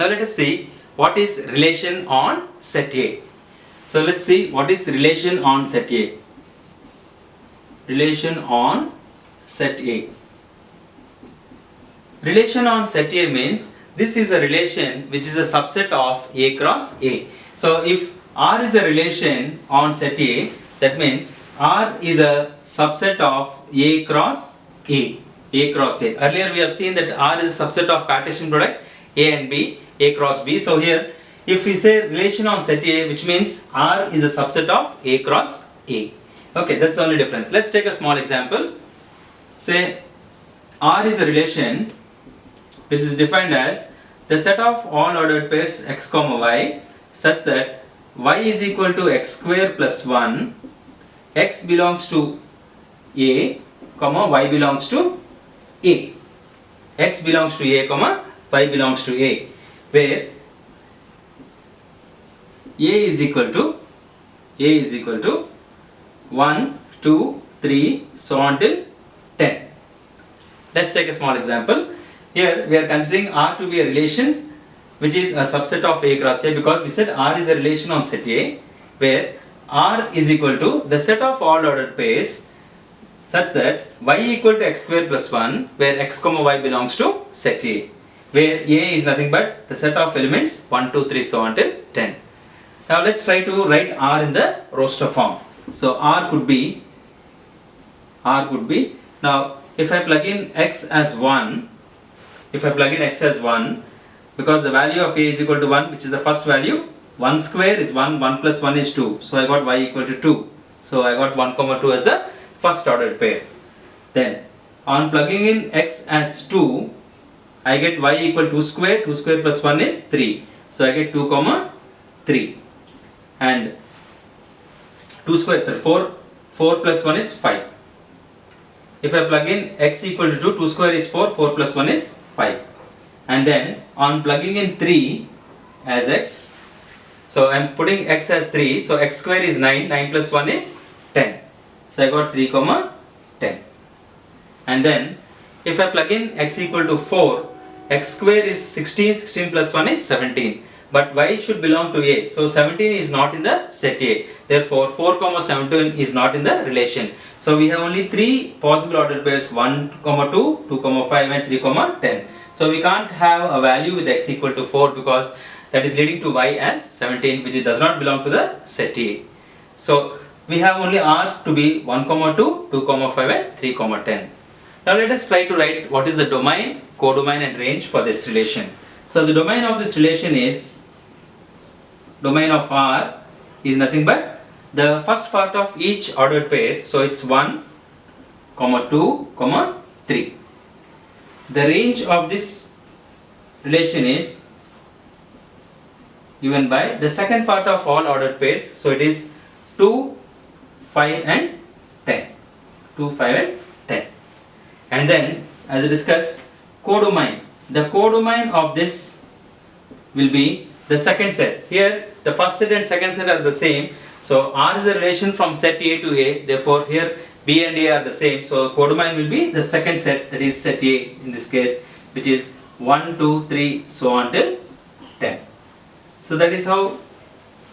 Now let us see what is relation on set A. So let's see what is relation on set A. Relation on set A. Relation on set A means this is a relation which is a subset of A cross A. So if R is a relation on set A, that means R is a subset of A cross A. A cross A. Earlier we have seen that R is a subset of Cartesian product A and B, A cross B. So here if we say relation on set A, which means R is a subset of A cross A. Okay, that's the only difference. Let's take a small example. Say R is a relation which is defined as the set of all ordered pairs x comma y such that y is equal to x square plus 1, x belongs to A, comma y belongs to A. X belongs to A, comma y belongs to A, where A is equal to 1, 2, 3, so on till 10. Let's take a small example. Here we are considering R to be a relation which is a subset of A cross A, because we said R is a relation on set A where R is equal to the set of all ordered pairs such that y equal to x square plus 1, where x comma y belongs to set A, where A is nothing but the set of elements 1, 2, 3, so on till 10. Now let's try to write R in the roster form. So R could be, now if I plug in x as 1, because the value of A is equal to 1, which is the first value, 1 square is 1, 1 plus 1 is 2, so I got y equal to 2. So I got 1 comma 2 as the first ordered pair. Then on plugging in x as 2, I get y equal to 2 square plus 1 is 3, so I get 2 comma 3, and 2 square, 4 plus 1 is 5. If I plug in x equal to 2, 2 square is 4, 4 plus 1 is 5. And then on plugging in 3 as x, so I am putting x as 3, so x square is 9, 9 plus 1 is 10. So I got 3 comma 10. And then if I plug in x equal to 4, x square is 16, 16 plus 1 is 17. But y should belong to A, so 17 is not in the set A. Therefore 4 comma 17 is not in the relation. So we have only 3 possible ordered pairs, 1 comma 2, 2 comma 5 and 3 comma 10. So we can't have a value with x equal to 4 because that is leading to y as 17, which does not belong to the set A. So we have only R to be 1 comma 2, 2 comma 5 and 3 comma 10. Now let us try to write what is the domain, codomain and range for this relation. So the domain of this relation is, domain of R is nothing but the first part of each ordered pair, so it's 1, comma 2, comma 3. The range of this relation is given by the second part of all ordered pairs, so it is 2, 5 and 10. 2, 5 and 10. And then as I discussed, codomain. The codomain of this will be the second set. Here the first set and second set are the same, so R is a relation from set A to A, therefore here B and A are the same, so codomain will be the second set, that is set A in this case, which is 1, 2, 3, so on till 10. So that is how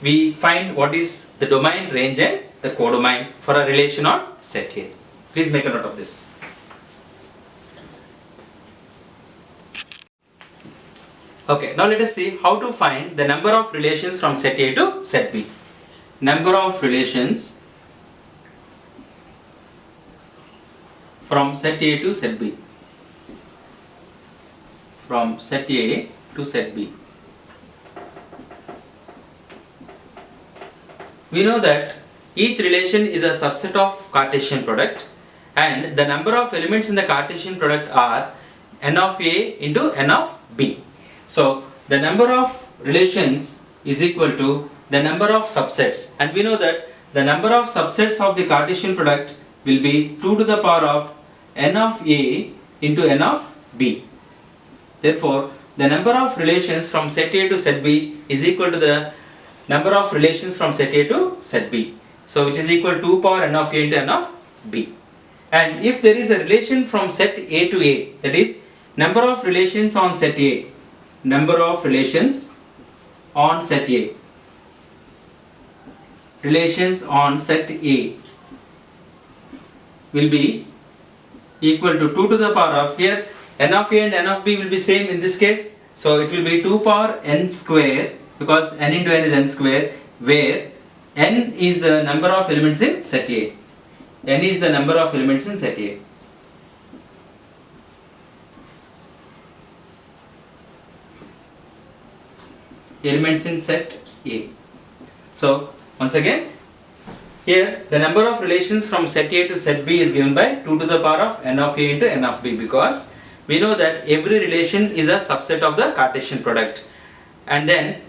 we find what is the domain, range and the codomain for a relation on set A. Please make a note of this. Okay, now let us see how to find the number of relations from set A to set B. Number of relations from set A to set B. From set A to set B. We know that each relation is a subset of Cartesian product, and the number of elements in the Cartesian product are n of A into n of B. So the number of relations is equal to the number of subsets, and we know that the number of subsets of the Cartesian product will be 2 to the power of n of A into n of B. Therefore the number of relations from set A to set B is equal to the number of relations from set A to set B, so which is equal to 2 power n of A into n of B. And if there is a relation from set A to A, that is number of relations on set A number of relations on set A. Relations on set A will be equal to 2 to the power of, here n of A and n of B will be same in this case, so it will be 2 power n square, because n into n is n square, where n is the number of elements in set A. N is the number of elements in set A. Elements in set A. So once again, here the number of relations from set A to set B is given by 2 to the power of n of A into n of B, because we know that every relation is a subset of the Cartesian product. And then,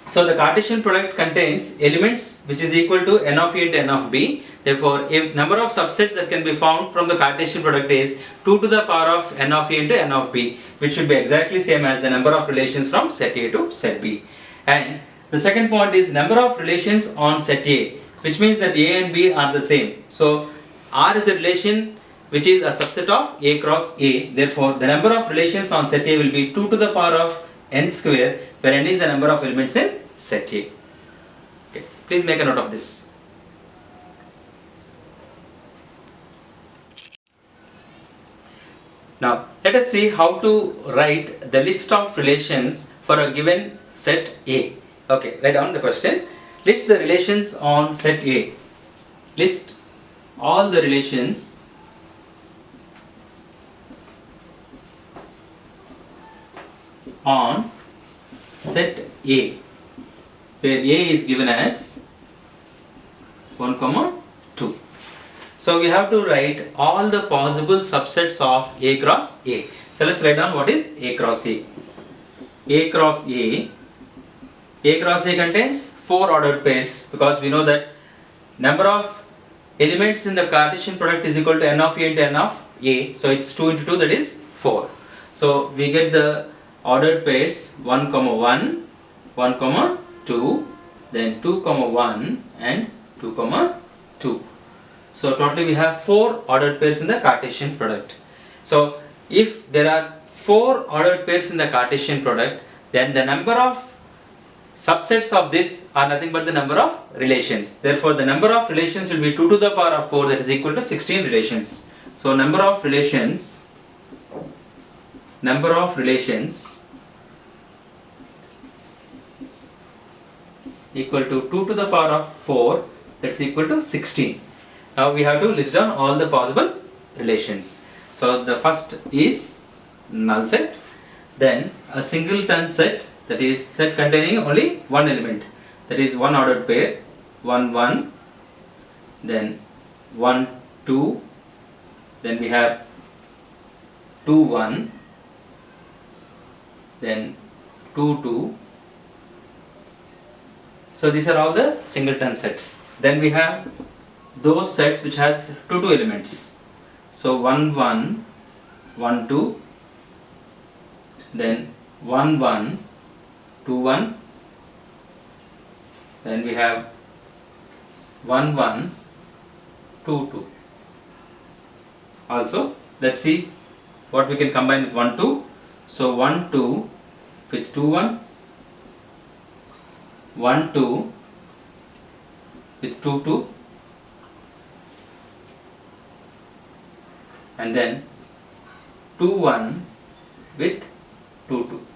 so the Cartesian product contains elements which is equal to n of A into n of B. Therefore, if number of subsets that can be found from the Cartesian product is 2 to the power of n of A into n of B, which should be exactly same as the number of relations from set A to set B. And the second point is number of relations on set A, which means that A and B are the same. So R is a relation which is a subset of A cross A. Therefore, the number of relations on set A will be 2 to the power of n square, where n is the number of elements in set A. Okay, please make a note of this. Now, let us see how to write the list of relations for a given set A. Okay, write down the question. List the relations on set A. List all the relations on set A, where A is given as 1, 2. So we have to write all the possible subsets of A cross A. So let's write down what is A cross A. A cross A. A cross A contains 4 ordered pairs, because we know that number of elements in the Cartesian product is equal to n of A into n of A. So it's 2 into 2, that is 4. So we get the ordered pairs 1, 1, 1, 2, then 2, 1 and 2, 2. So totally we have 4 ordered pairs in the Cartesian product. So if there are 4 ordered pairs in the Cartesian product, then the number of subsets of this are nothing but the number of relations. Therefore, the number of relations will be 2 to the power of 4, that is equal to 16 relations. So number of relations equal to 2 to the power of 4, that's equal to 16. Now we have to list down all the possible relations. So the first is null set, then a singleton set, that is set containing only one element, that is one ordered pair, 1, 1, then 1, 2, then we have 2, 1, then 2, 2. So these are all the singleton sets. Then we have those sets which has 2, 2 elements. So 1, 1, 1, 2, then 1, 1, 2, 1, then we have 1, 1, 2, 2. Also, let's see what we can combine with 1, 2. So 1, 2 with 2, 1, 1, 2 with 2, 2, and then 2, 1 with 2, 2.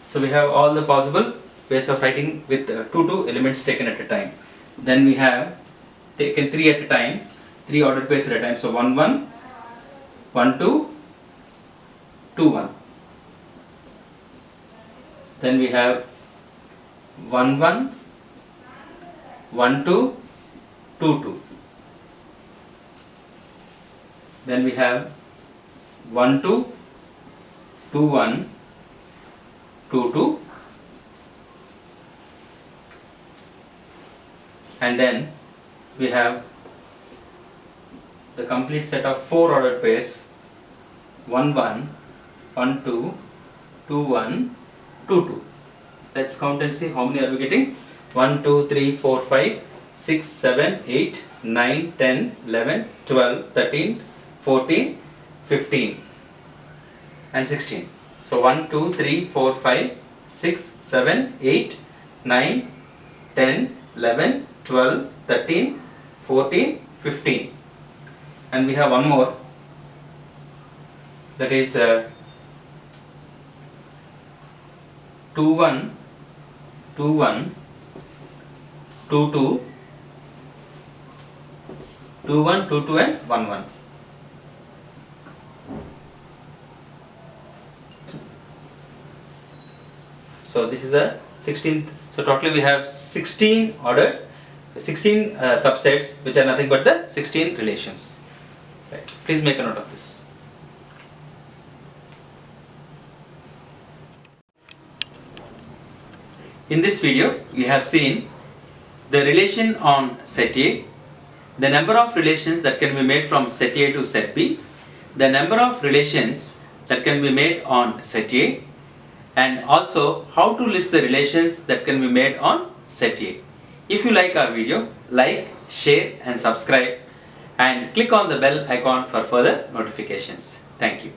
So we have all the possible ways of writing with 2, 2 elements taken at a time. Then we have taken 3 at a time, 3 ordered pairs at a time. So 1, 1, 1, 2, 2, 1. Then we have 1, 1, 1, 2, 2, 2. Then we have 1, 2, 2, 1, 2, 2, and then we have the complete set of 4 ordered pairs, 1, 1, 1, 2, 2, 1, 2, 2. Let's count and see how many are we getting. 1, 2, 3, 4, 5, 6, 7, 8, 9, 10, 11, 12, 13, 14, 15 and 16. So 1, 2, 3, 4, 5, 6, 7, 8, 9, 10, 11, 12, 13, 14, 15. And we have one more, that is 2, 1, 2, 1, 2, 2, 2, 1, 2, 2 and 1, 1. So this is the 16th. So totally we have 16 ordered, 16 subsets, which are nothing but the 16 relations. Right. Please make a note of this. In this video, we have seen the relation on set A, the number of relations that can be made from set A to set B, the number of relations that can be made on set A, and also how to list the relations that can be made on set A. If you like our video, like, share and subscribe, and click on the bell icon for further notifications. Thank you.